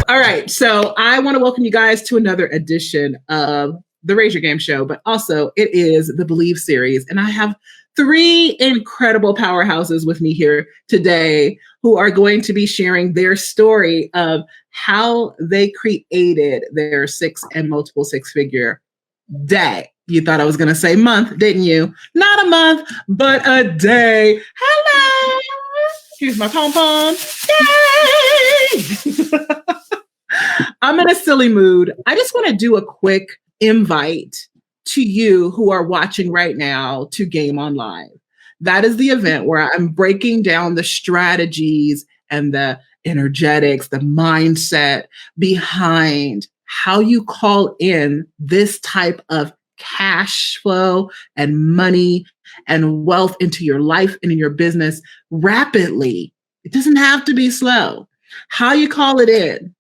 All right. So I want to welcome you guys to another edition of the Raise Your Game Show, but also it is the Believe series. And I have three incredible powerhouses with me here today who are going to be sharing their story of how they created their multiple six-figure day. You thought I was going to say month, didn't you? Not a month, but a day. Hello. Here's my pom-pom. Yay! I'm in a silly mood. I just want to do a quick invite to you who are watching right now to Game On Live. That is the event where I'm breaking down the strategies and the energetics, the mindset behind how you call in this type of cash flow and money and wealth into your life and in your business rapidly. It doesn't have to be slow. How you call it in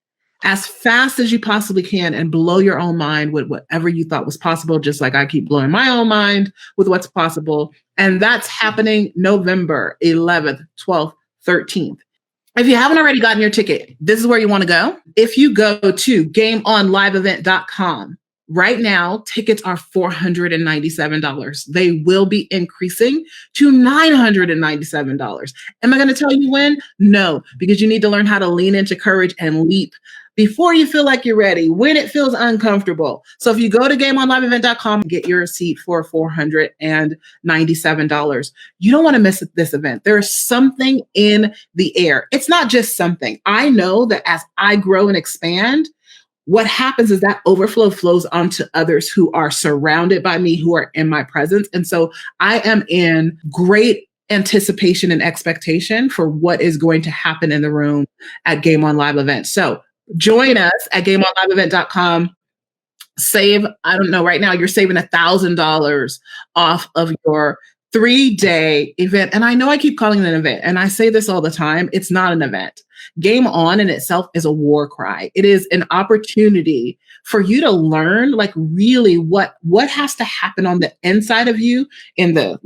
as fast as you possibly can and blow your own mind with whatever you thought was possible, just like I keep blowing my own mind with what's possible. And that's happening November 11th, 12th, 13th. If you haven't already gotten your ticket, this is where you want to go. If you go to gameonliveevent.com, right now, tickets are $497. They will be increasing to $997. Am I going to tell you when? No, because you need to learn how to lean into courage and leap before you feel like you're ready, when it feels uncomfortable. So if you go to gameonliveevent.com, get your seat for $497. You don't want to miss this event. There's something in the air. It's not just something. I know that as I grow and expand, what happens is that overflow flows onto others who are surrounded by me, who are in my presence. And so I am in great anticipation and expectation for what is going to happen in the room at Game On Live event. So join us at gameonliveevent.com. Save, I don't know, right now you're saving $1,000 off of your 3-day event. And I know I keep calling it an event, and I say this all the time. It's not an event. Game On in itself is a war cry. It is an opportunity for you to learn, like, really what has to happen on the inside of you in the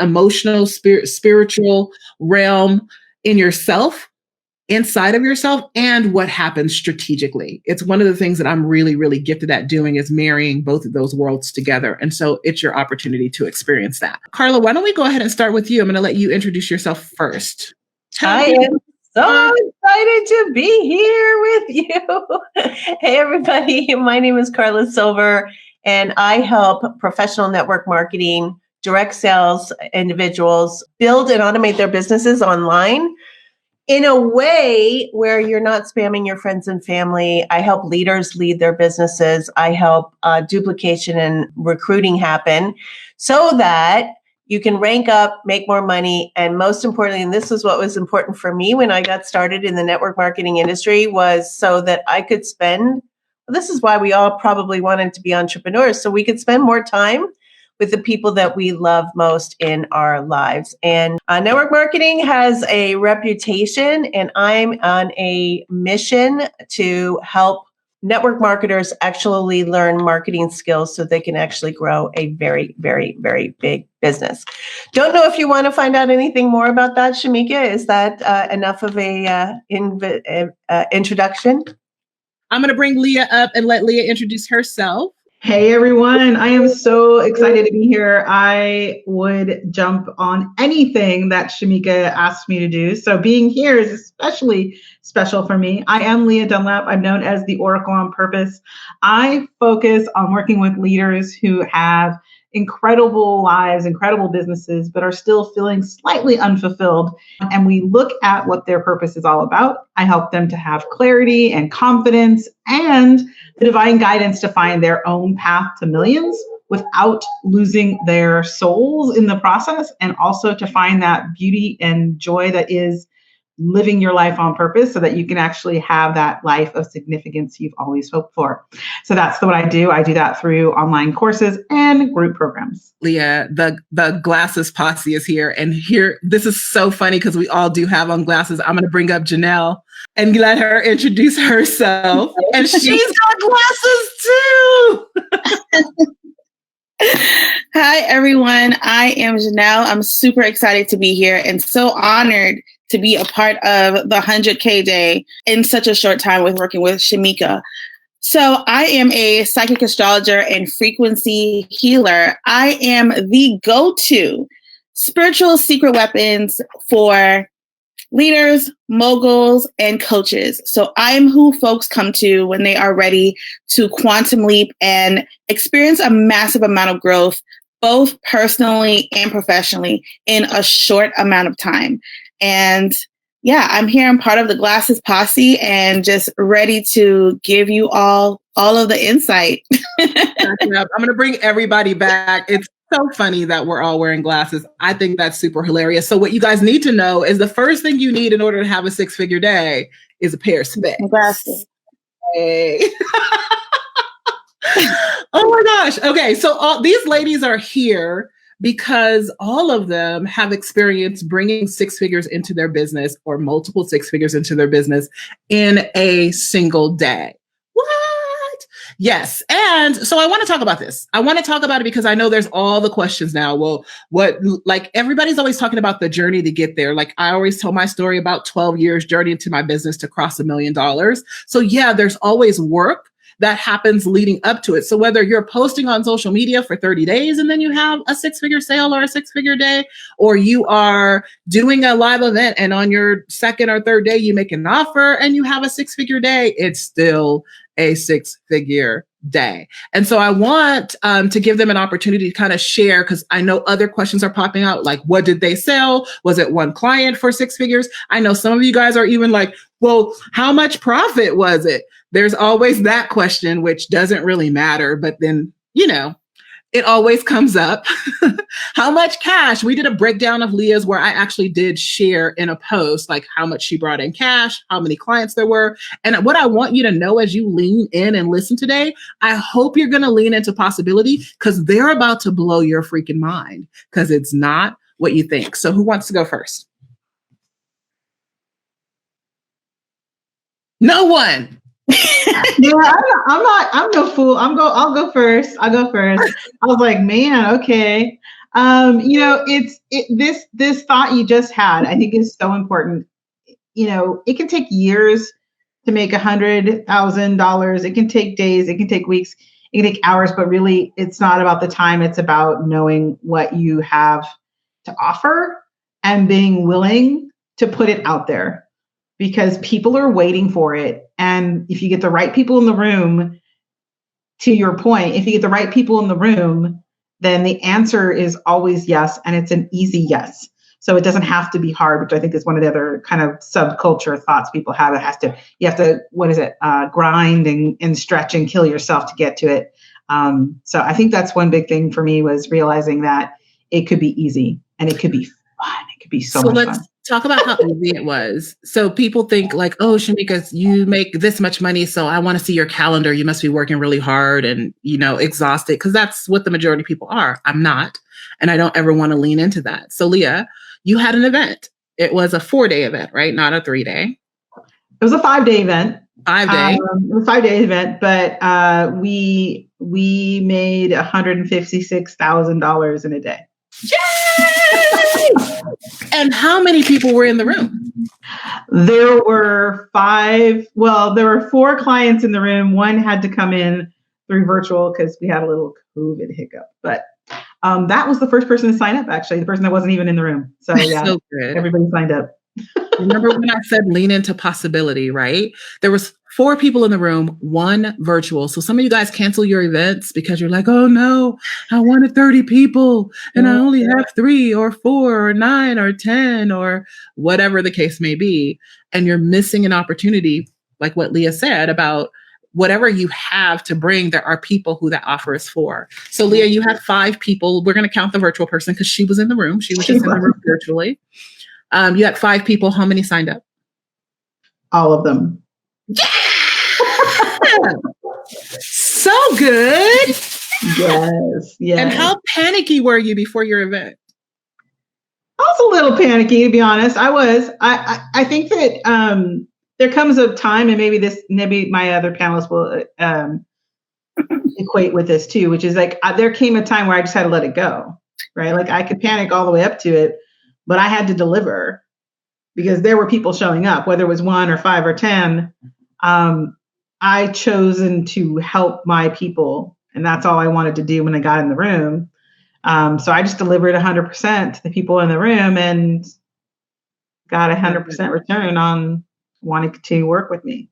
emotional, spiritual realm in yourself, inside of yourself, and what happens strategically. It's one of the things that I'm really, really gifted at doing, is marrying both of those worlds together. And so it's your opportunity to experience that. Karla, why don't we go ahead and start with you? I'm going to let you introduce yourself first. I am so excited to be here with you. Hey, everybody. My name is Karla Silver, and I help professional network marketing, direct sales individuals build and automate their businesses online in a way where you're not spamming your friends and family. I help leaders lead their businesses. I help duplication and recruiting happen so that you can rank up, make more money, and most importantly, and this is what was important for me when I got started in the network marketing industry, was so that I could spend, this is why we all probably wanted to be entrepreneurs, so we could spend more time with the people that we love most in our lives. And network marketing has a reputation, and I'm on a mission to help network marketers actually learn marketing skills so they can actually grow a very, very, very big business. Don't know if you want to find out anything more about that, Shameca. Is that enough of a introduction? I'm going to bring Lia up and let Lia introduce herself. Hey everyone, I am so excited to be here. I would jump on anything that Shameca asked me to do. So being here is especially special for me. I am Lia Dunlap. I'm known as the Oracle on Purpose. I focus on working with leaders who have incredible lives, incredible businesses, but are still feeling slightly unfulfilled. And we look at what their purpose is all about. I help them to have clarity and confidence and the divine guidance to find their own path to millions without losing their souls in the process, and also to find that beauty and joy that is living your life on purpose so that you can actually have that life of significance you've always hoped for. So that's what I do. I do that through online courses and group programs. Lia, the glasses posse is here. And here, this is so funny because we all do have on glasses. I'm going to bring up Jhéanell and let her introduce herself. And she's got glasses too. Hi, everyone. I am Jhéanell. I'm super excited to be here and so honored to be a part of the 100K day in such a short time with working with Shameca. So I am a psychic astrologer and frequency healer. I am the go-to spiritual secret weapons for leaders, moguls, and coaches. So I'm who folks come to when they are ready to quantum leap and experience a massive amount of growth, both personally and professionally, in a short amount of time. And yeah, I'm here. I'm part of the Glasses Posse and just ready to give you all of the insight. I'm going to bring everybody back. It's so funny that we're all wearing glasses. I think that's super hilarious. So what you guys need to know is the first thing you need in order to have a 6-figure day is a pair of specs. Glasses. Hey. Oh my gosh. Okay. So these ladies are here because all of them have experienced bringing 6 figures into their business or multiple 6 figures into their business in a single day. What? Yes. And so I want to talk about this. I want to talk about it because I know there's all the questions now. Well, like everybody's always talking about the journey to get there. Like I always tell my story about 12 years journey into my business to cross $1 million. So yeah, there's always work that happens leading up to it. So whether you're posting on social media for 30 days and then you have a 6-figure sale or a 6-figure day, or you are doing a live event and on your second or third day, you make an offer and you have a 6-figure day, it's still a 6-figure day. And so I want to give them an opportunity to kind of share, because I know other questions are popping out, like what did they sell? Was it one client for 6 figures? I know some of you guys are even like, well, how much profit was it? There's always that question, which doesn't really matter, but then, you know, it always comes up. How much cash? We did a breakdown of Lia's where I actually did share in a post, like how much she brought in cash, how many clients there were. And what I want you to know as you lean in and listen today, I hope you're going to lean into possibility, because they're about to blow your freaking mind, because it's not what you think. So who wants to go first? No one. Yeah, I'm no fool. I'll go first. I was like, man, okay. This thought you just had, I think is so important. You know, it can take years to make $100,000. It can take days, it can take weeks, it can take hours, but really it's not about the time. It's about knowing what you have to offer and being willing to put it out there, because people are waiting for it. And if you get the right people in the room, to your point, if you get the right people in the room, then the answer is always yes. And it's an easy yes. So it doesn't have to be hard, which I think is one of the other kind of subculture thoughts people have. You have to, grind and stretch and kill yourself to get to it. So I think that's one big thing for me, was realizing that it could be easy and it could be fun. It could be so much fun. Talk about how easy it was. So people think like, oh, Shameca, you make this much money, so I want to see your calendar. You must be working really hard and, exhausted, because that's what the majority of people are. I'm not. And I don't ever want to lean into that. So Lia, you had an event. It was a 4-day event, right? Not a 3-day. It was a 5-day event. 5-day. It was a 5-day event, but we made $156,000 in a day. Yay! And how many people were in the room? There were 4 clients in the room. One had to come in through virtual because we had a little COVID hiccup. But that was the first person to sign up, actually, the person that wasn't even in the room. So yeah, so everybody signed up. Remember when I said lean into possibility, right? There was 4 people in the room, 1 virtual. So some of you guys cancel your events because you're like, oh no, I wanted 30 people and I only have 3 or 4 or 9 or 10 or whatever the case may be. And you're missing an opportunity, like what Lia said about whatever you have to bring, there are people who that offer is for. So Lia, you had 5 people. We're going to count the virtual person because she was in the room. She was just in the room virtually. You had 5 people. How many signed up? All of them. Yeah! So good. Yes. And how panicky were you before your event? I was a little panicky, to be honest. I think that there comes a time, and maybe my other panelists will equate with this too, which is like there came a time where I just had to let it go, right? Like I could panic all the way up to it, but I had to deliver. because there were people showing up, whether it was 1 or 5 or 10. I chosen to help my people, and that's all I wanted to do when I got in the room. So I just delivered 100% to the people in the room and got 100% return on wanting to work with me.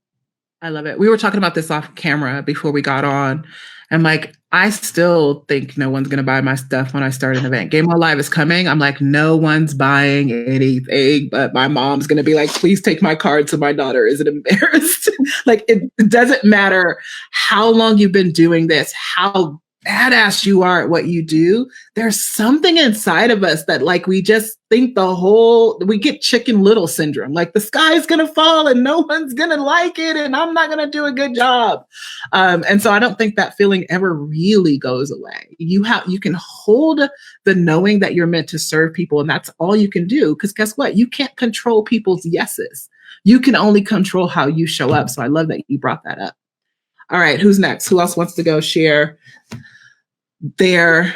I love it. We were talking about this off camera before we got on. And like, I still think no one's going to buy my stuff when I start an event. Game On Live is coming. I'm like, no one's buying anything, but my mom's going to be like, please take my card so my daughter isn't embarrassed. Like, it doesn't matter how long you've been doing this, how badass you are at what you do. There's something inside of us that like, we just think we get Chicken Little syndrome. Like the sky's going to fall and no one's going to like it. And I'm not going to do a good job. And so I don't think that feeling ever really goes away. You can hold the knowing that you're meant to serve people. And that's all you can do. Because guess what? You can't control people's yeses. You can only control how you show up. So I love that you brought that up. All right. Who's next? Who else wants to go share their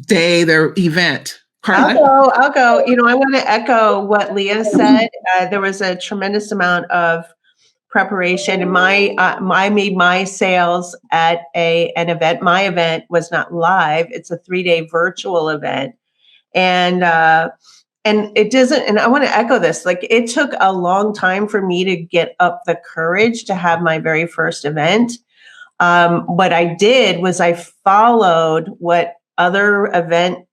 day, their event? Karla? I'll go. I want to echo what Lia said. There was a tremendous amount of preparation, and I made my sales at an event. My event was not live; it's a 3-day virtual event, and it doesn't. And I want to echo this. Like, it took a long time for me to get up the courage to have my very first event. What I did was I followed what other event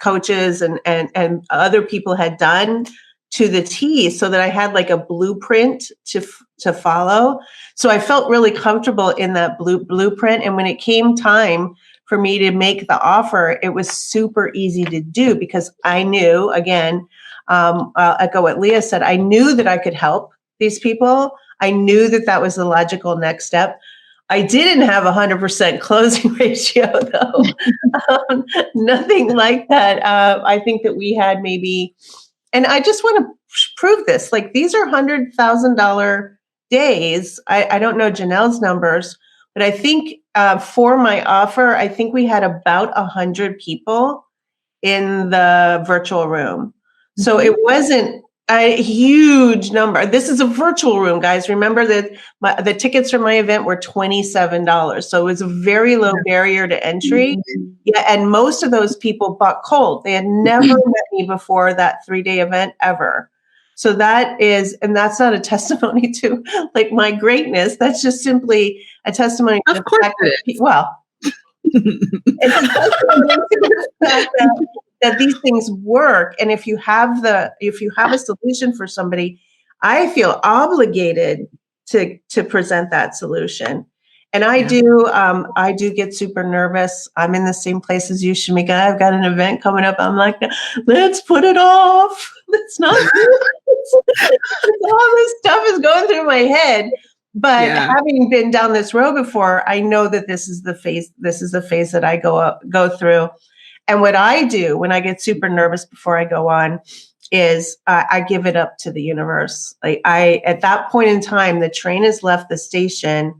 coaches and other people had done to the T, so that I had like a blueprint to follow. So I felt really comfortable in that blueprint. And when it came time for me to make the offer, it was super easy to do because I knew, again, I'll echo what Lia said, I knew that I could help these people. I knew that was the logical next step. I didn't have 100% closing ratio, though. Nothing like that. I think that we had maybe, and I just want to prove this, like these are $100,000 days. I don't know Jhéanell's numbers, but I think for my offer, I think we had about 100 people in the virtual room. So it wasn't a huge number. This is a virtual room, guys. Remember that the tickets for my event were $27. So it was a very low barrier to entry. Yeah, and most of those people bought cold. They had never met me before that 3-day event ever. So that's not a testimony to like my greatness. That's just simply a testimony to the fact that these things work. And if you have a solution for somebody, I feel obligated to present that solution. And I do get super nervous. I'm in the same place as you, Shameca. I've got an event coming up. I'm like, let's put it off. Let's not do it. All this stuff is going through my head. But having been down this road before, I know that this is the phase that I go through. And what I do when I get super nervous before I go on is I give it up to the universe. Like at that point in time, the train has left the station.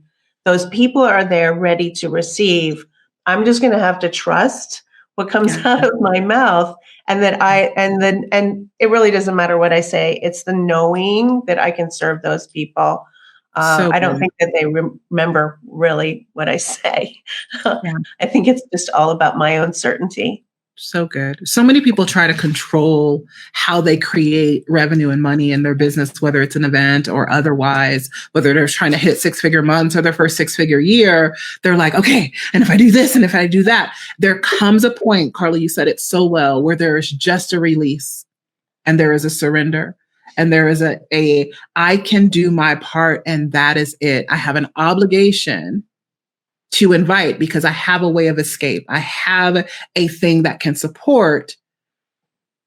Those people are there ready to receive. I'm just going to have to trust what comes out of my mouth. And and it really doesn't matter what I say. It's the knowing that I can serve those people. I don't think that they remember really what I say. I think it's just all about my own certainty. So good. So many people try to control how they create revenue and money in their business, whether it's an event or otherwise, whether they're trying to hit 6-figure months or their first 6-figure year. They're like, okay, and if I do this and if I do that, there comes a point, Karla, you said it so well, where there is just a release and there is a surrender. And there is I can do my part and that is it. I have an obligation to invite because I have a way of escape. I have a thing that can support.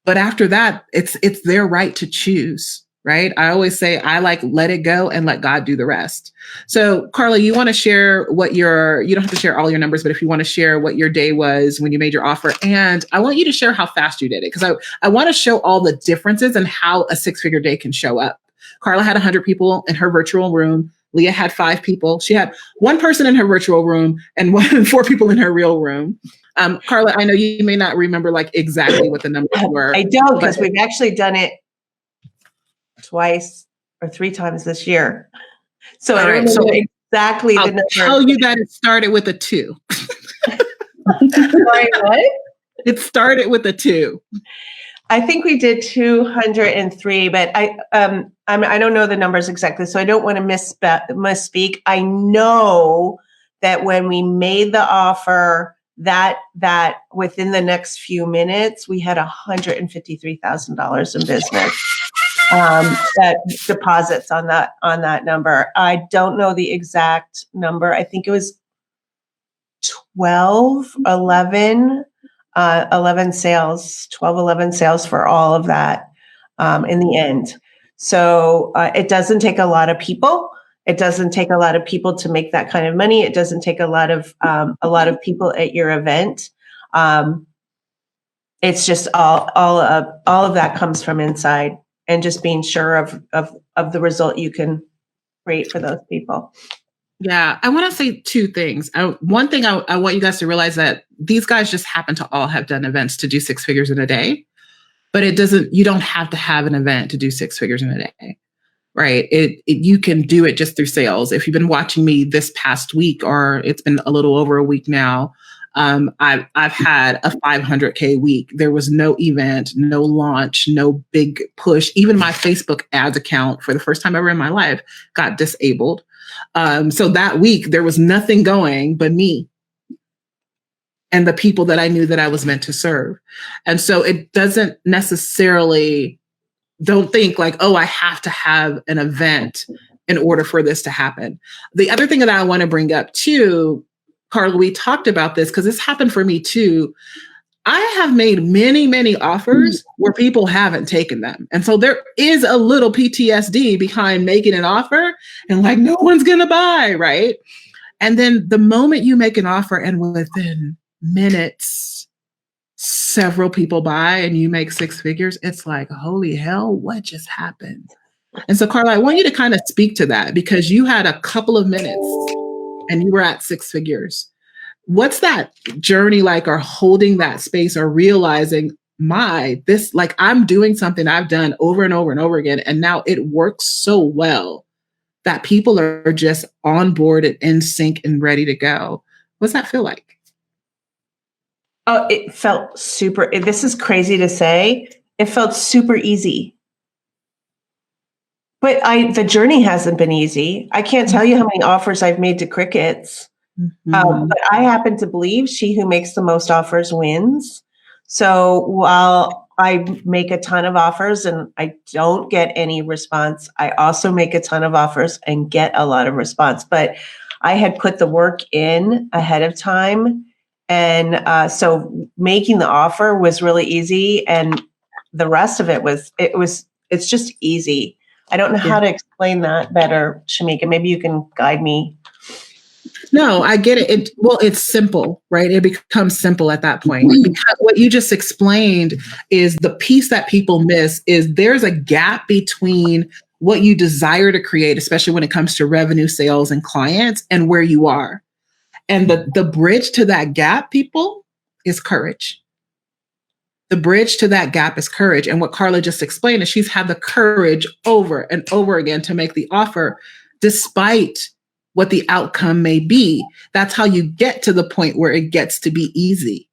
But after that, it's their right to choose, right? I always say, I let it go and let God do the rest. So Karla, you want to share you don't have to share all your numbers, but if you want to share what your day was when you made your offer, and I want you to share how fast you did it, because I want to show all the differences and how a 6-figure day can show up. Karla had 100 people in her virtual room. Lia had 5 people. She had 1 person in her virtual room and 4 people in her real room. Karla, I know you may not remember exactly what the numbers were. I don't, because we've actually done it twice or 3 times this year. So I All don't right, know so exactly the I'll number. tell you that it started with a 2. Sorry, what? It started with a 2. I think we did 203, but I don't know the numbers exactly, so I don't want to misspeak. I know that when we made the offer, that within the next few minutes, we had $153,000 in business. That deposits on that number. I don't know the exact number. I think it was 11 sales, 11 sales for all of that in the end. So it doesn't take a lot of people. It doesn't take a lot of people to make that kind of money. It doesn't take a lot of people at your event. It's just all of that comes from inside, and just being sure of the result you can create for those people. Yeah, I want to say 2 things. One thing I want you guys to realize that these guys just happen to all have done events to do 6 figures in a day, but you don't have to have an event to do 6 figures in a day, right? You can do it just through sales. If you've been watching me this past week, or it's been a little over a week now, I've had a 500K week. There was no event, no launch, no big push. Even my Facebook ads account, for the first time ever in my life, got disabled. So that week there was nothing going but me and the people that I knew that I was meant to serve. And so it doesn't necessarily, don't think like, oh, I have to have an event in order for this to happen. The other thing that I want to bring up too, Karla, we talked about this because this happened for me too. I have made many, many offers where people haven't taken them. And so there is a little PTSD behind making an offer and like, no one's going to buy, right? And then the moment you make an offer and within minutes, several people buy and you make 6 figures, it's like, holy hell, what just happened? And so, Karla, I want you to kind of speak to that because you had a couple of minutes and you were at 6 figures. What's that journey like, or holding that space, or realizing I'm doing something I've done over and over and over again, and now it works so well that people are just on board and in sync and ready to go. What's that feel like? Oh, it felt super, this is crazy to say, it felt super easy. But the journey hasn't been easy. I can't tell you how many offers I've made to crickets. Mm-hmm. But I happen to believe she who makes the most offers wins. So while I make a ton of offers and I don't get any response, I also make a ton of offers and get a lot of response. But I had put the work in ahead of time. And so making the offer was really easy. And the rest of it's just easy. I don't know how to explain that better, Shameca. Maybe you can guide me. No, I get it. It's simple, right? It becomes simple at that point. Because what you just explained is the piece that people miss is there's a gap between what you desire to create, especially when it comes to revenue, sales, and clients, and where you are. And the bridge to that gap, people, is courage. The bridge to that gap is courage. And what Karla just explained is she's had the courage over and over again to make the offer, despite what the outcome may be. That's how you get to the point where it gets to be easy.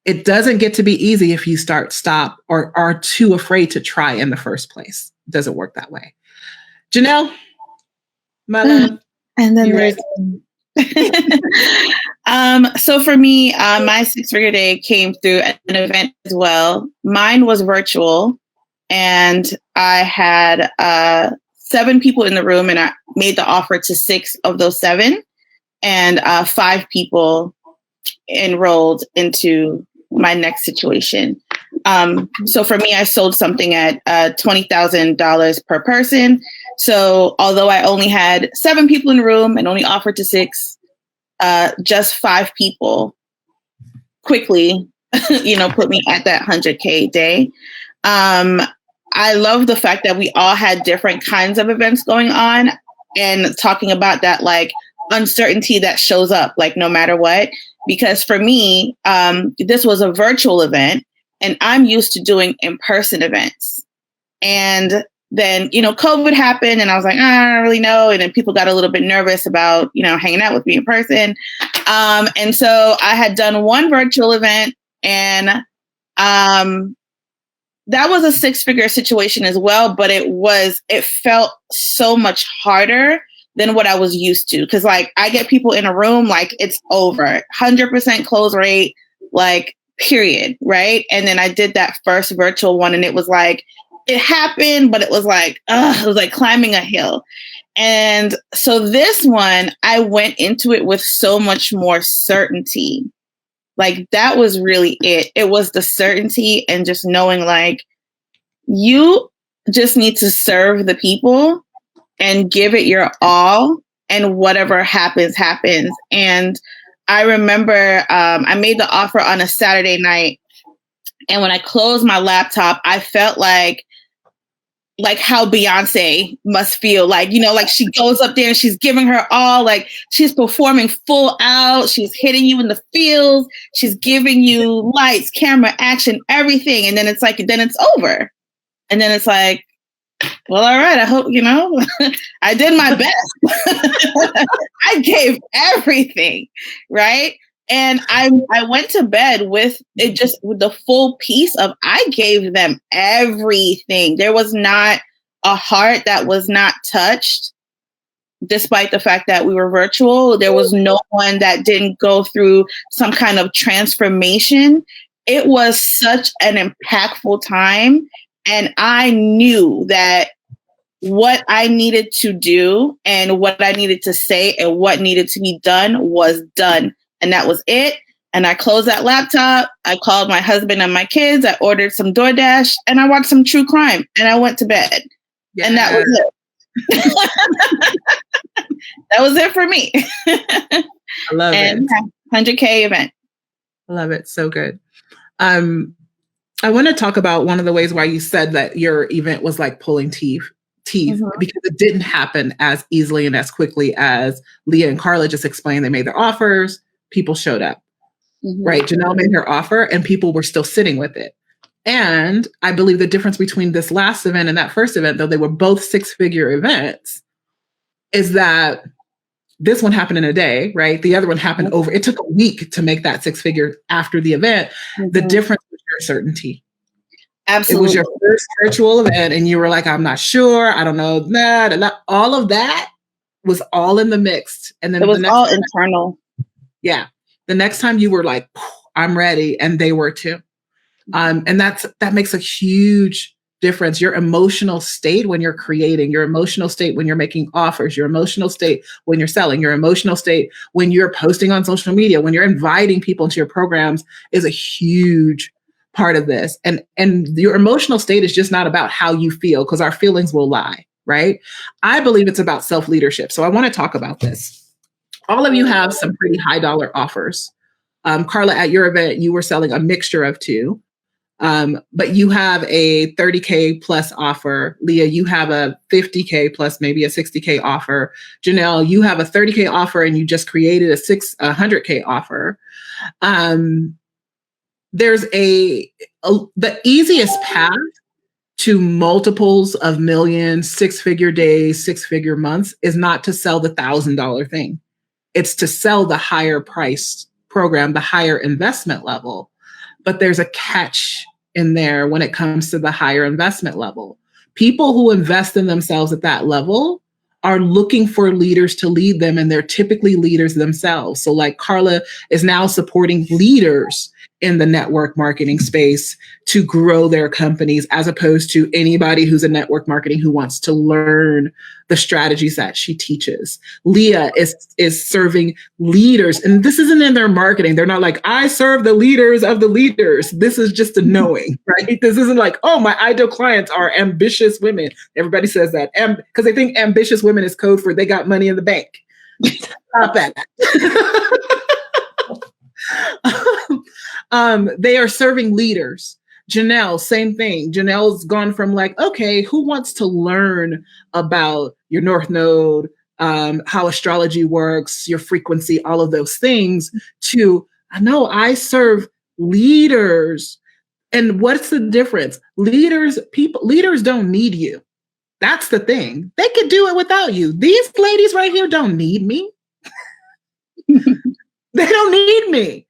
It doesn't get to be easy if you stop, or are too afraid to try in the first place. It doesn't work that way. Jhéanell, my love. And then there's so for me, my 6-figure day came through an event as well. Mine was virtual, and I had 7 people in the room, and I made the offer to 6 of those 7, and 5 people enrolled into my next situation. So for me, I sold something at $20,000 per person. So although I only had 7 people in the room and only offered to 6, just 5 people quickly, put me at that 100K day. I love the fact that we all had different kinds of events going on, and talking about that like uncertainty that shows up like no matter what. Because for me, this was a virtual event and I'm used to doing in-person events. And then, COVID happened and I was like, I don't really know. And then people got a little bit nervous about, hanging out with me in person. And so I had done one virtual event, and that was a 6-figure situation as well, but it felt so much harder than what I was used to. Cause like I get people in a room, like it's over 100% close rate, like period. Right. And then I did that first virtual one, and it was like, it happened, but it was like, it was like climbing a hill. And so this one, I went into it with so much more certainty. Like that was really it. It was the certainty and just knowing like, you just need to serve the people and give it your all, and whatever happens, happens. And I remember I made the offer on a Saturday night, and when I closed my laptop, I felt like how Beyonce must feel, like, like she goes up there and she's giving her all, like she's performing full out. She's hitting you in the feels. She's giving you lights, camera, action, everything. And then it's like, then it's over. And then it's like, well, all right, I hope, I did my best. I gave everything. Right. And I went to bed with it, just with the full piece of, I gave them everything. There was not a heart that was not touched, despite the fact that we were virtual. There was no one that didn't go through some kind of transformation. It was such an impactful time. And I knew that what I needed to do and what I needed to say and what needed to be done was done. And that was it. And I closed that laptop. I called my husband and my kids. I ordered some DoorDash and I watched some true crime and I went to bed. Yes. And that was it. That was it for me. I love it. 100K event. I love it. So good. I want to talk about one of the ways why you said that your event was like pulling teeth, because it didn't happen as easily and as quickly as Lia and Karla just explained. They made their offers. People showed up, right? Jhéanell made her offer and people were still sitting with it. And I believe the difference between this last event and that first event, though they were both 6-figure events, is that this one happened in a day, right? The other one happened over. It took a week to make that 6-figure after the event. The difference was your certainty. Absolutely. It was your first virtual event and you were like, I'm not sure. I don't know that. All of that was all in the mix. And then it was all internal. Yeah. The next time you were like, I'm ready. And they were too. And that makes a huge difference. Your emotional state when you're creating, your emotional state when you're making offers, your emotional state when you're selling, your emotional state when you're posting on social media, when you're inviting people into your programs is a huge part of this. And your emotional state is just not about how you feel, because our feelings will lie, right? I believe it's about self-leadership. So I want to talk about this. All of you have some pretty high dollar offers. Karla, at your event, you were selling a mixture of two. But you have a 30K plus offer. Lia, you have a 50K plus maybe a 60K offer. Jhéanell, you have a 30K offer and you just created a 100K offer. There's the easiest path to multiples of millions, 6-figure days, 6-figure months is not to sell the $1,000 thing. It's to sell the higher priced program, the higher investment level. But there's a catch in there when it comes to the higher investment level. People who invest in themselves at that level are looking for leaders to lead them, and they're typically leaders themselves. So like Karla is now supporting leaders in the network marketing space to grow their companies, as opposed to anybody who's in network marketing who wants to learn the strategies that she teaches. Lia is serving leaders, and this isn't in their marketing. They're not like, I serve the leaders of the leaders. This is just a knowing, right? This isn't like, oh, my ideal clients are ambitious women. Everybody says that because they think ambitious women is code for they got money in the bank. Stop that. They are serving leaders. Jhéanell, same thing. Jhéanell's gone from like, okay, who wants to learn about your North Node, how astrology works, your frequency, all of those things, to, I know I serve leaders. And what's the difference? Leaders don't need you. That's the thing. They could do it without you. These ladies right here don't need me. They don't need me.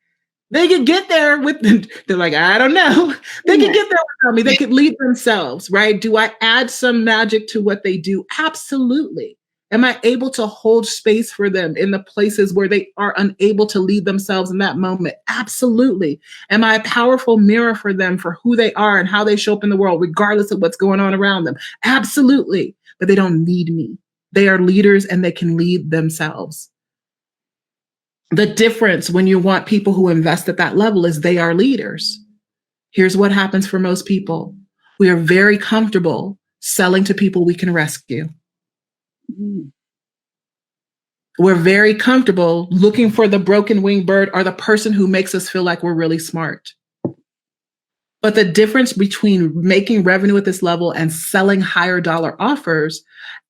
They could get there with, they're like, I don't know. They could get there without me. They could lead themselves, right? Do I add some magic to what they do? Absolutely. Am I able to hold space for them in the places where they are unable to lead themselves in that moment? Absolutely. Am I a powerful mirror for them for who they are and how they show up in the world, regardless of what's going on around them? Absolutely. But they don't need me. They are leaders and they can lead themselves. The difference when you want people who invest at that level is they are leaders. Here's what happens for most people. We are very comfortable selling to people we can rescue. We're very comfortable looking for the broken winged bird or the person who makes us feel like we're really smart. But the difference between making revenue at this level and selling higher dollar offers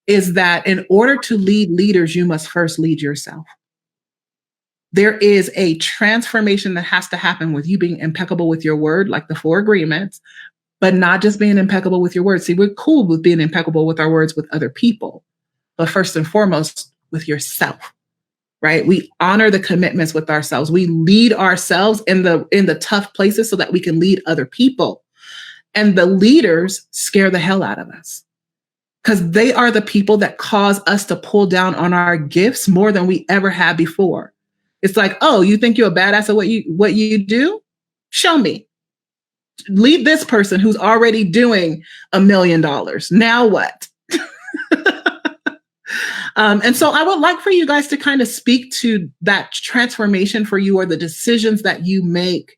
is that in order to lead leaders, you must first lead yourself. There is a transformation that has to happen with you being impeccable with your word, like the 4 agreements, but not just being impeccable with your words. See, we're cool with being impeccable with our words with other people, but first and foremost with yourself, right? We honor the commitments with ourselves. We lead ourselves in the tough places so that we can lead other people. And the leaders scare the hell out of us because they are the people that cause us to pull down on our gifts more than we ever had before. It's like, oh, you think you're a badass at what you do? Show me. Lead this person who's already doing $1 million. Now what? And so I would like for you guys to kind of speak to that transformation for you or the decisions that you make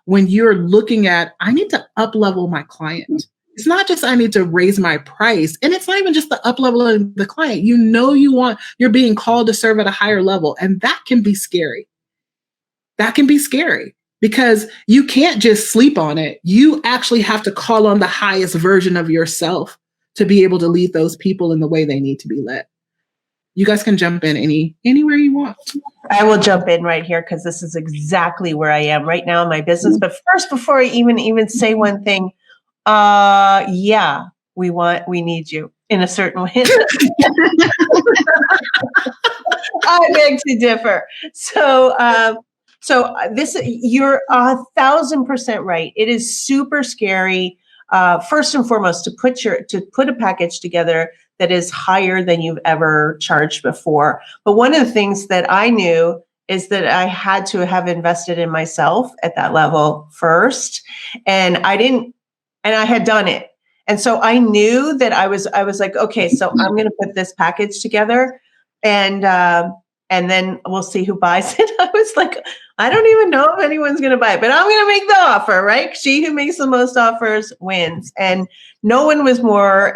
when you're looking at, I need to up-level my client. It's not just I need to raise my price. And it's not even just the up-leveling the client. You're being called to serve at a higher level. And that can be scary. That can be scary because you can't just sleep on it. You actually have to call on the highest version of yourself to be able to lead those people in the way they need to be led. You guys can jump in anywhere you want. I will jump in right here because this is exactly where I am right now in my business. But first, before I even say one thing, yeah, we need you in a certain way. I beg to differ. So this, you're 1,000% right. It is super scary. First and foremost, to put a package together that is higher than you've ever charged before. But one of the things that I knew is that I had to have invested in myself at that level first, and I had done it. And so I knew that I was like, okay, so I'm going to put this package together, and then we'll see who buys it. I was like, I don't even know if anyone's going to buy it, but I'm going to make the offer, right? She who makes the most offers wins. And no one was more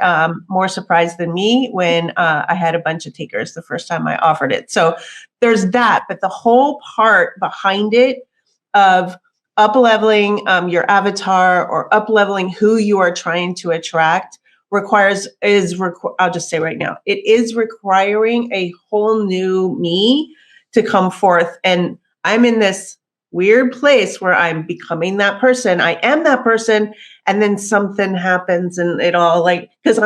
surprised than me when I had a bunch of takers the first time I offered it. So there's that, but the whole part behind it of up-leveling your avatar or up-leveling who you are trying to attract I'll just say right now, it is requiring a whole new me to come forth. And I'm in this weird place where I'm becoming that person. I am that person. And then something happens and it all because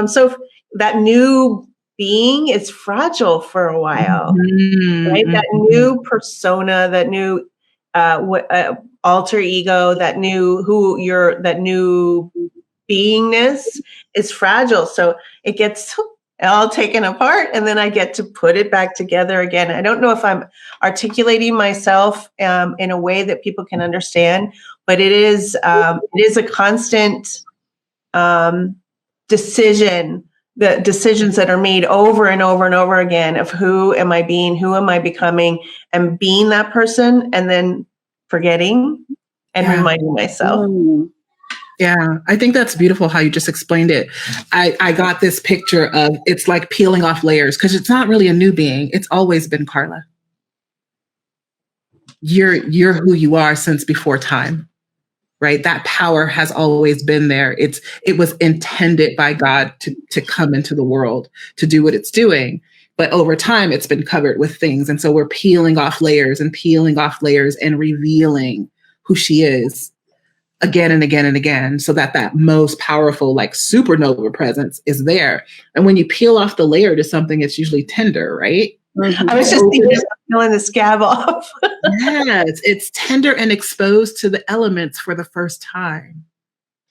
that new being is fragile for a while, right? That new persona, that new alter ego, that new beingness is fragile. So it gets all taken apart and then I get to put it back together again. I don't know if I'm articulating myself in a way that people can understand, but it is a constant decision, the decisions that are made over and over and over again of who am I being, who am I becoming, and being that person and then forgetting and reminding myself. Yeah, I think that's beautiful how you just explained it. I got this picture of it's like peeling off layers because it's not really a new being. It's always been Karla. You're who you are since before time, right? That power has always been there. It was intended by God to come into the world to do what it's doing. But over time, it's been covered with things. And so we're peeling off layers and revealing who she is. again and again and again, so that that most powerful, like supernova presence is there. And when you peel off the layer to something, it's usually tender, right? Mm-hmm. I was just peeling the scab off. Yes, it's tender and exposed to the elements for the first time.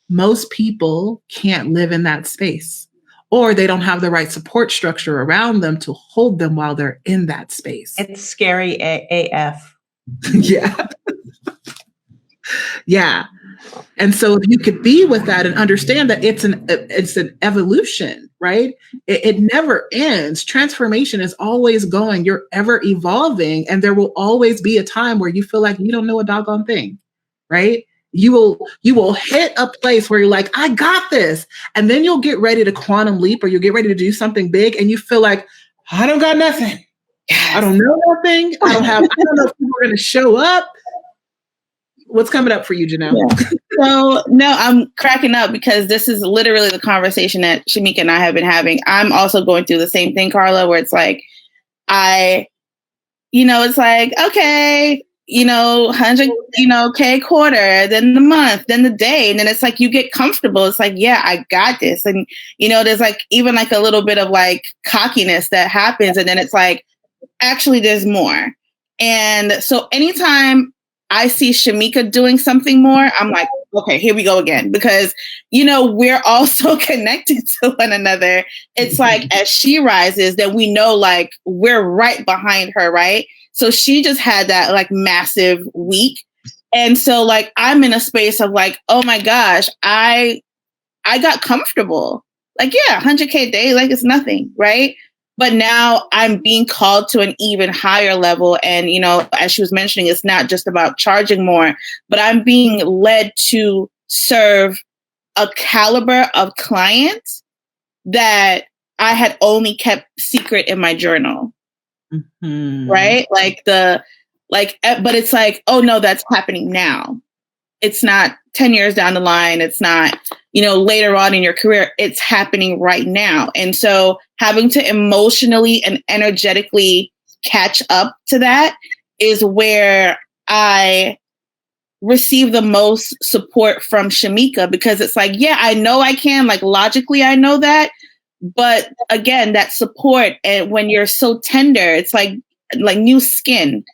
Most people can't live in that space, or they don't have the right support structure around them to hold them while they're in that space. It's scary AF. Yeah. Yeah. And so if you could be with that and understand that it's an evolution, right? It never ends. Transformation is always going. You're ever evolving. And there will always be a time where you feel like you don't know a doggone thing, right? You will hit a place where you're like, I got this. And then you'll get ready to quantum leap, or you'll get ready to do something big. And you feel like, I don't got nothing. I don't know nothing. I don't know if people are going to show up. What's coming up for you, Jhéanell? Yeah. So, no, I'm cracking up because this is literally the conversation that Shameca and I have been having. I'm also going through the same thing, Karla, where it's like, it's like, okay, 100, K quarter, then the month, then the day. And then it's like, you get comfortable. It's like, yeah, I got this. And, there's like, even like a little bit of like cockiness that happens. And then it's like, actually, there's more. And so anytime I see Shameca doing something more, I'm like, okay, here we go again. Because, we're all so connected to one another. It's like, as she rises, then we know like we're right behind her, right? So she just had that like massive week. And so like, I'm in a space of like, oh my gosh, I got comfortable. Like, yeah, 100K a day, like it's nothing, right? But now I'm being called to an even higher level. And, as she was mentioning, it's not just about charging more, but I'm being led to serve a caliber of clients that I had only kept secret in my journal. Mm-hmm. Right? But it's like, oh no, that's happening now. It's not 10 years down the line. It's not, later on in your career. It's happening right now. And so having to emotionally and energetically catch up to that is where I receive the most support from Shameca, because it's like, yeah, I know I can, like logically, I know that. But again, that support, and when you're so tender, it's like new skin.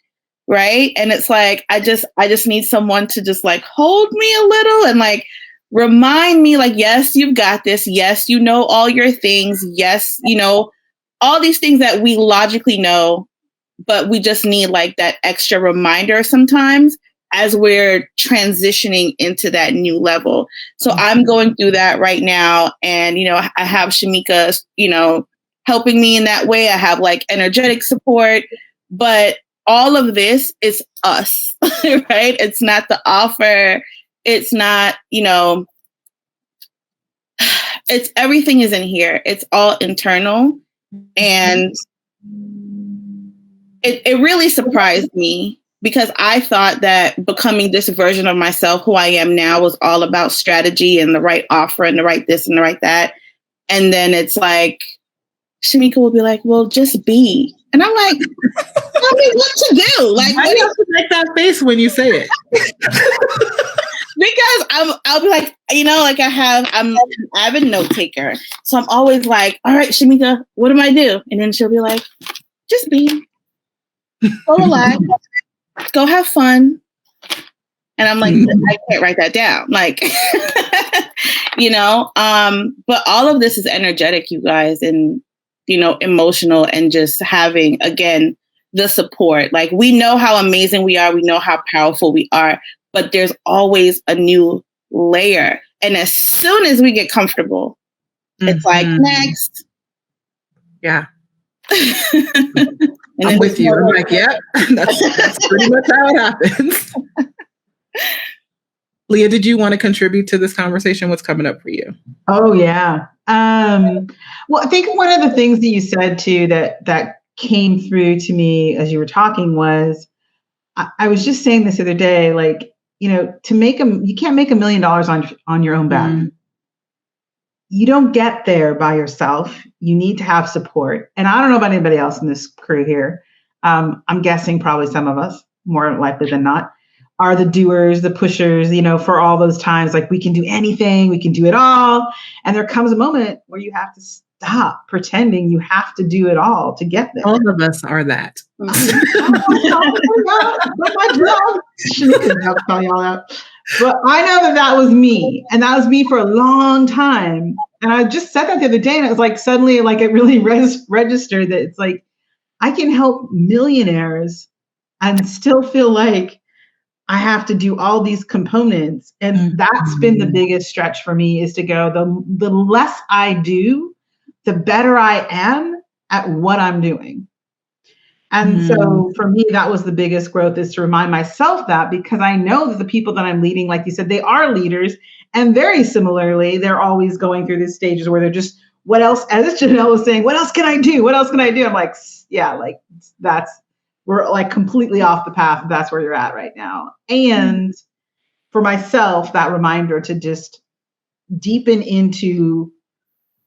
Right. And it's like, I just need someone to just like hold me a little and like remind me like, yes, you've got this. Yes, you know all your things. Yes, all these things that we logically know, but we just need like that extra reminder sometimes as we're transitioning into that new level. So I'm going through that right now. And, I have Shameca, helping me in that way. I have like energetic support, but all of this is us, right? It's not the offer. It's not, it's everything is in here. It's all internal. And it really surprised me, because I thought that becoming this version of myself, who I am now, was all about strategy and the right offer and the right this and the right that. And then it's like, Shameca will be like, well, just be. And I'm like, tell me what to do. Like, why do you have to make that face when you say it? Because I'll be like, I'm an avid note taker. So I'm always like, all right, Shameca, what do I do? And then she'll be like, just be. Go relax. Go have fun. And I'm like, I can't write that down. Like, but all of this is energetic, you guys, and, emotional, and just having, again, the support. Like, we know how amazing we are. We know how powerful we are, but there's always a new layer. And as soon as we get comfortable, it's like, next. Yeah. And I'm with you. I'm like, yeah, that's pretty much how it happens. Lia, did you want to contribute to this conversation? What's coming up for you? Oh, yeah. Well, I think one of the things that you said too that came through to me as you were talking was, I was just saying this the other day, like, you can't make $1 million on your own back. Mm-hmm. You don't get there by yourself. You need to have support. And I don't know about anybody else in this crew here. I'm guessing probably some of us, more likely than not. are the doers, the pushers, for all those times, like we can do anything, we can do it all. And there comes a moment where you have to stop pretending you have to do it all to get there. All of us are that. But my job, I'll call y'all out. But I know that was me, and that was me for a long time. And I just said that the other day, and it was like suddenly, like it really registered that it's like I can help millionaires and still feel like I have to do all these components. And that's been the biggest stretch for me, is to go, the less I do, the better I am at what I'm doing. And so for me, that was the biggest growth, is to remind myself that, because I know that the people that I'm leading, like you said, they are leaders. And very similarly, they're always going through these stages where they're just, what else, as Jhéanell was saying, what else can I do? What else can I do? I'm like, yeah, like we're like completely off the path. That's where you're at right now. And for myself, that reminder to just deepen into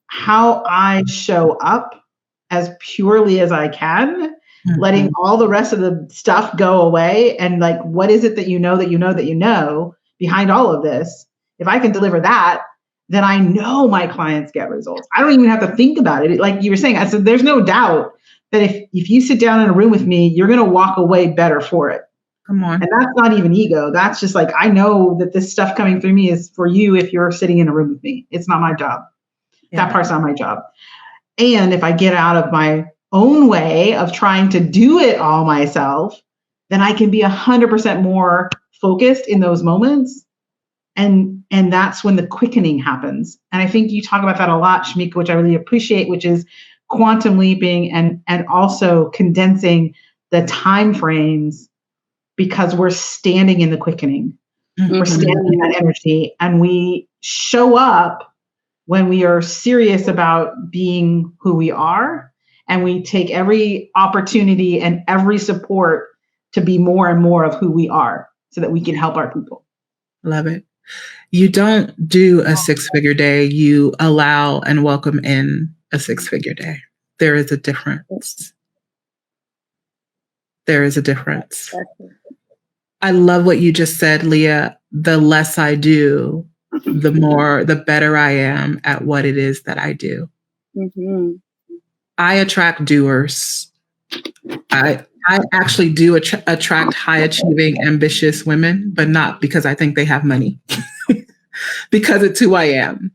how I show up as purely as I can, letting all the rest of the stuff go away. And like, what is it that you know behind all of this? If I can deliver that, then I know my clients get results. I don't even have to think about it. Like you were saying, I said, there's no doubt that if you sit down in a room with me, you're going to walk away better for it. Come on. And that's not even ego. That's just like, I know that this stuff coming through me is for you if you're sitting in a room with me. It's not my job. Yeah. That part's not my job. And if I get out of my own way of trying to do it all myself, then I can be 100% more focused in those moments. And that's when the quickening happens. And I think you talk about that a lot, Shameca, which I really appreciate, which is quantum leaping and also condensing the time frames, because we're standing in the quickening. We're standing in that energy, and we show up when we are serious about being who we are, and we take every opportunity and every support to be more and more of who we are so that we can help our people. Love it. You don't do a 6-figure day. You allow and welcome in a 6-figure day. There is a difference. There is a difference. I love what you just said, Lia. The less I do, the better I am at what it is that I do. I attract doers. I actually do attract high achieving, ambitious women, but not because I think they have money, because it's who I am.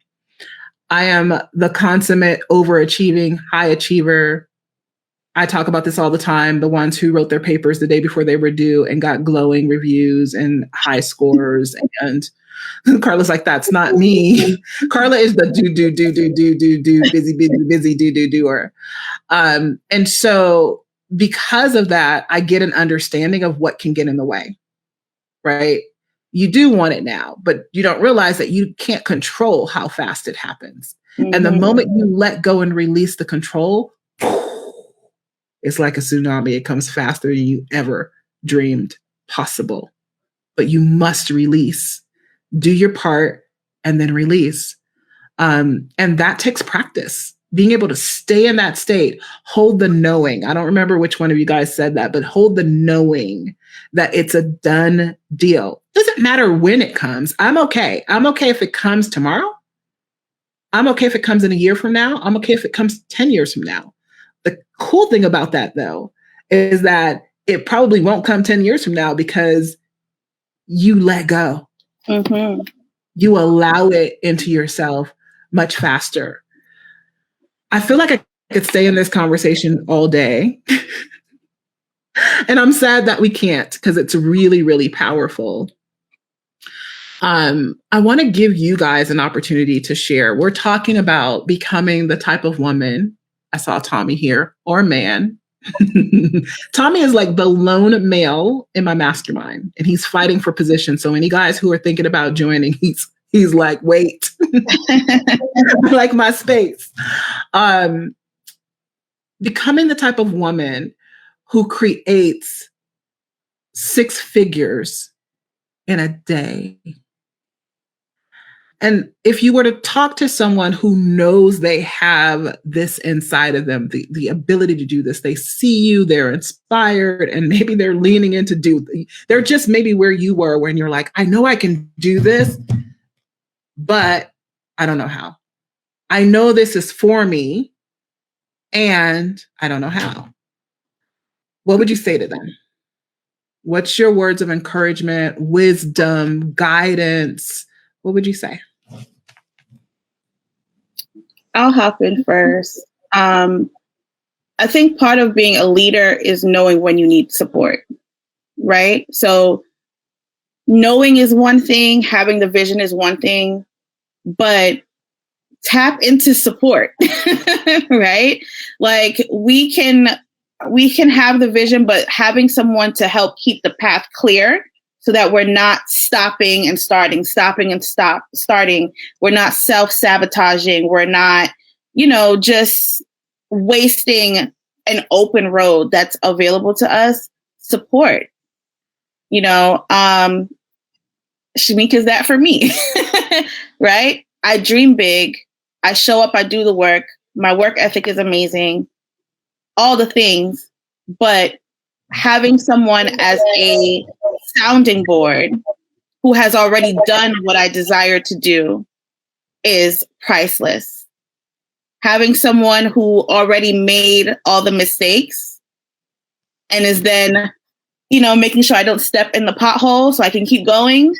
I am the consummate overachieving high achiever. I talk about this all the time. The ones who wrote their papers the day before they were due and got glowing reviews and high scores. And Karla's like, that's not me. Karla is the do, busy, doer. And so because of that, I get an understanding of what can get in the way, right? You do want it now, but you don't realize that you can't control how fast it happens. And the moment you let go and release the control, it's like a tsunami. It comes faster than you ever dreamed possible. But you must release. Do your part and then release. And that takes practice. Being able to stay in that state, hold the knowing. I don't remember which one of you guys said that, but hold the knowing that it's a done deal. Doesn't matter when it comes. I'm okay. I'm okay if it comes tomorrow. I'm okay if it comes in a year from now. I'm okay if it comes 10 years from now. The cool thing about that, though, is that it probably won't come 10 years from now because you let go. You allow it into yourself much faster. I feel like I could stay in this conversation all day. And I'm sad that we can't, because it's really, really powerful. I want to give you guys an opportunity to share. We're talking about becoming the type of woman. I saw Tommy here, or man. Tommy is like the lone male in my mastermind, and he's fighting for position. So any guys who are thinking about joining, he's like, wait, I like my space. Becoming the type of woman who creates 6 figures in a day. And if you were to talk to someone who knows they have this inside of them, the ability to do this, they see you, they're inspired, and maybe they're leaning into they're just maybe where you were when you're like, I know I can do this, but I don't know how. I know this is for me, and I don't know how. What would you say to them? What's your words of encouragement, wisdom, guidance? What would you say? I'll hop in first. I think part of being a leader is knowing when you need support, right? So knowing is one thing, having the vision is one thing, but tap into support, right? Like we can have the vision, but having someone to help keep the path clear so that we're not stopping and starting. We're not self-sabotaging. We're not, just wasting an open road that's available to us. Support, Shameca is that for me, right? I dream big. I show up, I do the work. My work ethic is amazing. All the things, but having someone as a sounding board who has already done what I desire to do is priceless. Having someone who already made all the mistakes and is then, making sure I don't step in the pothole so I can keep going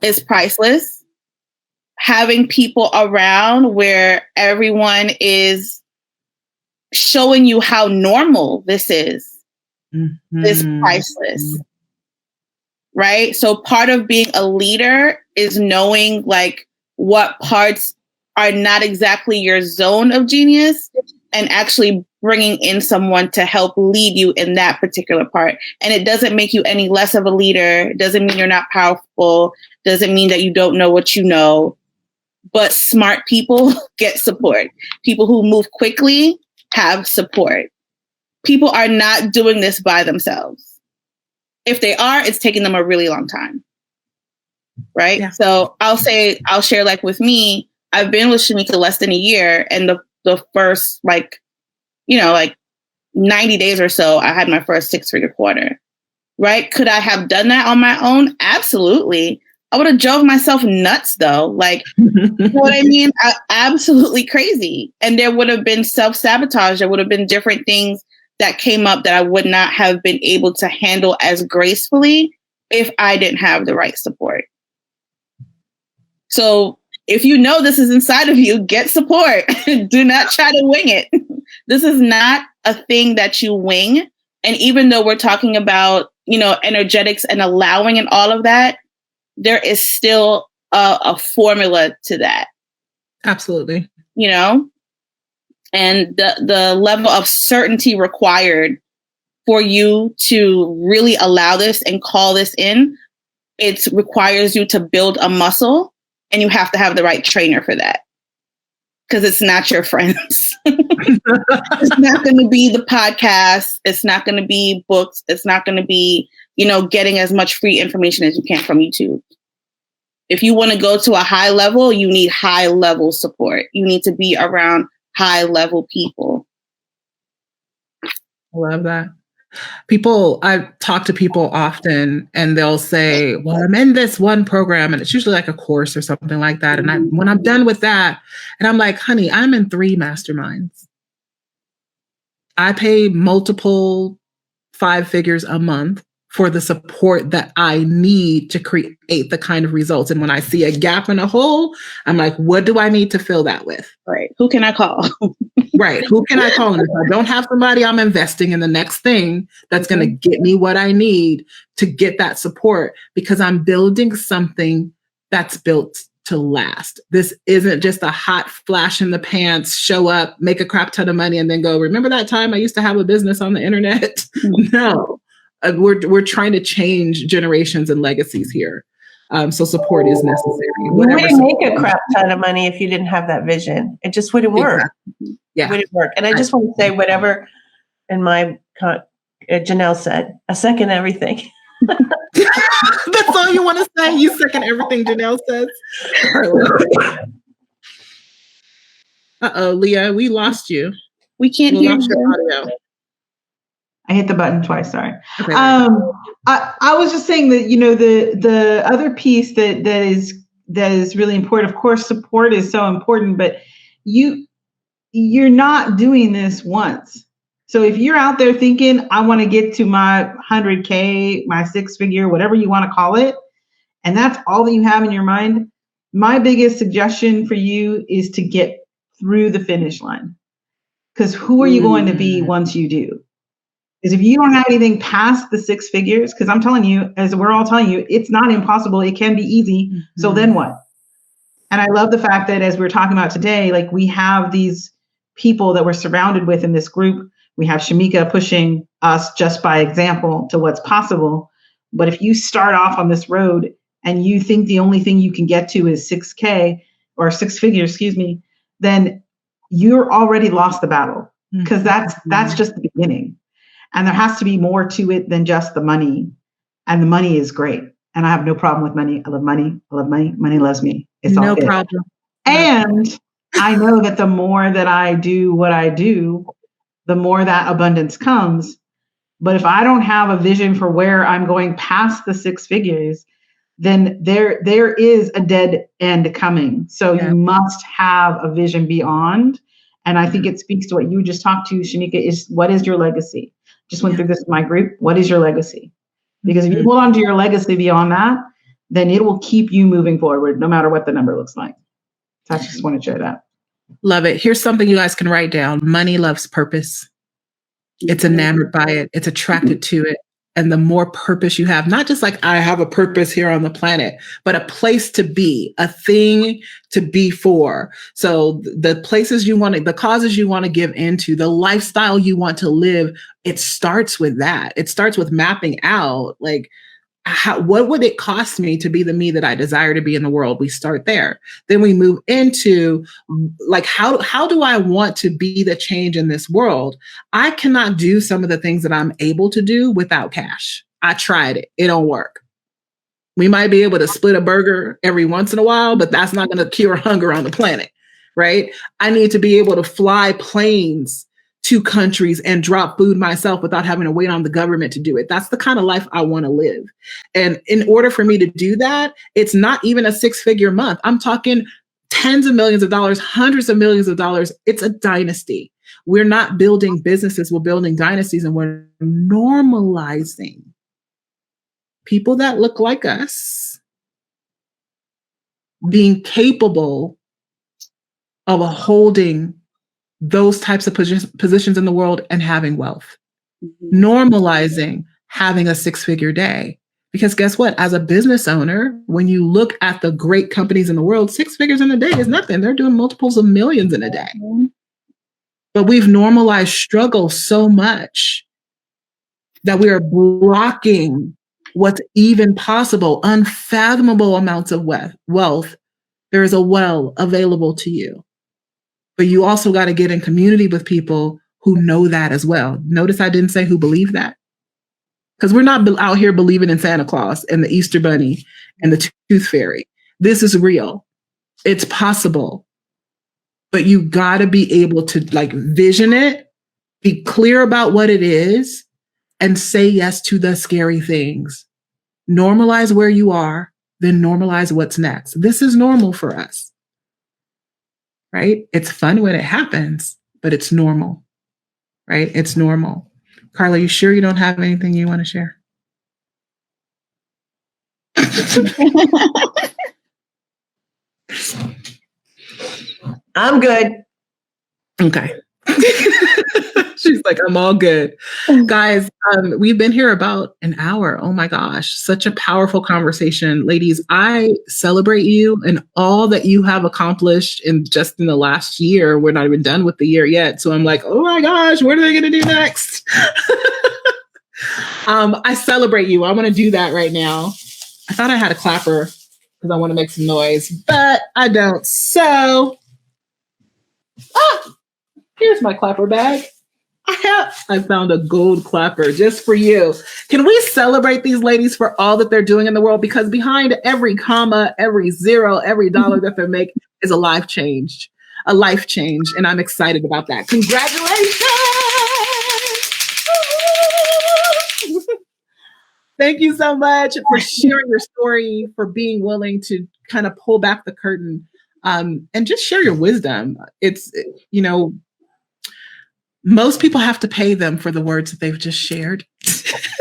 is priceless. Having people around where everyone is showing you how normal this is priceless, right? So part of being a leader is knowing like what parts are not exactly your zone of genius and actually bringing in someone to help lead you in that particular part. And it doesn't make you any less of a leader. It doesn't mean you're not powerful. Doesn't mean that you don't know what you know. But smart people get support. People who move quickly have support. People are not doing this by themselves. If they are, it's taking them a really long time. Right? Yeah. So I'll share like with me, I've been with Shameca less than a year, and the first 90 days or so, I had my first 6-figure quarter. Right? Could I have done that on my own? Absolutely. I would have drove myself nuts though. Like, you know what I mean? Absolutely crazy. And there would have been self-sabotage. There would have been different things that came up that I would not have been able to handle as gracefully if I didn't have the right support. So if you know this is inside of you, get support. Do not try to wing it. This is not a thing that you wing. And even though we're talking about, energetics and allowing and all of that, there is still a formula to that. Absolutely. And the level of certainty required for you to really allow this and call this in, it requires you to build a muscle, and you have to have the right trainer for that. Because it's not your friends. It's not going to be the podcast. It's not going to be books. It's not going to be, getting as much free information as you can from YouTube. If you want to go to a high level, you need high level support. You need to be around high level people. I love that. I talk to people often and they'll say, well, I'm in this one program, and it's usually like a course or something like that. And when I'm done with that, and I'm like, honey, I'm in 3 masterminds. I pay multiple 5 figures a month for the support that I need to create the kind of results. And when I see a gap in a hole, I'm like, what do I need to fill that with? Right. Who can I call? Right. Who can I call? And if I don't have somebody, I'm investing in the next thing that's going to get me what I need to get that support, because I'm building something that's built to last. This isn't just a hot flash in the pants, show up, make a crap ton of money, and then go, remember that time I used to have a business on the internet? No. We're trying to change generations and legacies here. So support is necessary. You wouldn't make a crap ton of money if you didn't have that vision. It just wouldn't work. Exactly. Yeah. It wouldn't work. And I just want to say whatever Jhéanell said, I second everything. That's all you want to say? You second everything Jhéanell says? Uh-oh, Leah, we lost you. We can't hear lost you. your audio. I hit the button twice. Sorry. Okay. I was just saying that, the other piece that is really important. Of course, support is so important, but you're not doing this once. So if you're out there thinking, I want to get to my 100K, my 6-figure, whatever you want to call it, and that's all that you have in your mind, my biggest suggestion for you is to get through the finish line. Because who are you going to be once you do? Because if you don't have anything past the 6 figures, because I'm telling you, as we're all telling you, it's not impossible. It can be easy. So then what? And I love the fact that as we're talking about today, like we have these people that we're surrounded with in this group. We have Shameca pushing us just by example to what's possible. But if you start off on this road and you think the only thing you can get to is 6K or 6 figures, then you're already lost the battle, because that's just the beginning. And there has to be more to it than just the money. And the money is great. And I have no problem with money. I love money. I love money. Money loves me. It's all good. No problem. And I know that the more that I do what I do, the more that abundance comes. But if I don't have a vision for where I'm going past the 6 figures, then there is a dead end coming. So you must have a vision beyond. And I think it speaks to what you just talked to, Shameca, is what is your legacy? Just went through this with my group. What is your legacy? Because if you hold on to your legacy beyond that, then it will keep you moving forward no matter what the number looks like. So I just want to share that. Love it. Here's something you guys can write down. Money loves purpose. It's enamored by it. It's attracted to it. And the more purpose you have, not just like I have a purpose here on the planet, but a place to be, a thing to be for. So the places you want to, the causes you want to give into, the lifestyle you want to live, it starts with that. It starts with mapping out like, what would it cost me to be the me that I desire to be in the world? We start there. Then we move into like, how do I want to be the change in this world? I cannot do some of the things that I'm able to do without cash. I tried it. It don't work. We might be able to split a burger every once in a while, but that's not going to cure hunger on the planet, right? I need to be able to fly planes to countries and drop food myself without having to wait on the government to do it. That's the kind of life I want to live. And in order for me to do that, it's not even a 6-figure month. I'm talking tens of millions of dollars, hundreds of millions of dollars. It's a dynasty. We're not building businesses, we're building dynasties, and we're normalizing people that look like us being capable of holding those types of positions in the world and having wealth, normalizing having a 6-figure day. Because guess what? As a business owner, when you look at the great companies in the world, 6 figures in a day is nothing. They're doing multiples of millions in a day. But we've normalized struggle so much that we are blocking what's even possible, unfathomable amounts of wealth. There is a well available to you. But you also got to get in community with people who know that as well. Notice I didn't say who believe that. Because we're not out here believing in Santa Claus and the Easter Bunny and the Tooth Fairy. This is real. It's possible. But you got to be able to like vision it, be clear about what it is, and say yes to the scary things. Normalize where you are, then normalize what's next. This is normal for us. Right? It's fun when it happens, but it's normal, right? It's normal. Karla, you sure you don't have anything you want to share? I'm good. Okay. She's like, I'm all good. Guys, we've been here about an hour. Oh my gosh, such a powerful conversation. Ladies, I celebrate you and all that you have accomplished in the last year. We're not even done with the year yet. So I'm like, oh my gosh, what are they going to do next? I celebrate you. I want to do that right now. I thought I had a clapper because I want to make some noise, but I don't. So, here's my clapper bag. I found a gold clapper just for you. Can we celebrate these ladies for all that they're doing in the world? Because behind every comma, every zero, every dollar that they're making is a life change. And I'm excited about that. Congratulations! Thank you so much for sharing your story, for being willing to kind of pull back the curtain and just share your wisdom. It's, most people have to pay them for the words that they've just shared.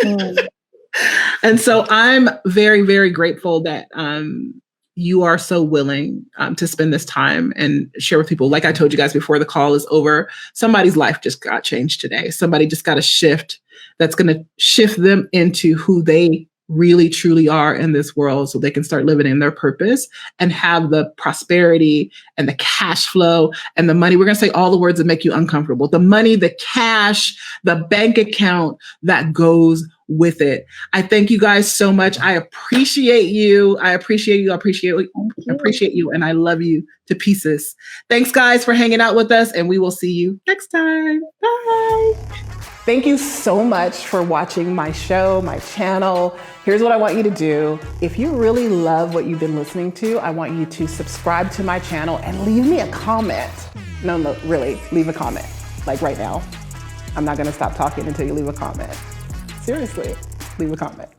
And so I'm very, very grateful that you are so willing to spend this time and share with people. Like I told you guys before the call is over, somebody's life just got changed today. Somebody just got a shift that's going to shift them into who they really, truly are in this world so they can start living in their purpose and have the prosperity and the cash flow and the money. We're going to say all the words that make you uncomfortable. The money, the cash, the bank account that goes with it. I thank you guys so much. I appreciate you. And I love you to pieces. Thanks guys for hanging out with us, and we will see you next time. Bye. Thank you so much for watching my show, my channel. Here's what I want you to do. If you really love what you've been listening to, I want you to subscribe to my channel and leave me a comment. No, really, leave a comment. Like right now. I'm not gonna stop talking until you leave a comment. Seriously, leave a comment.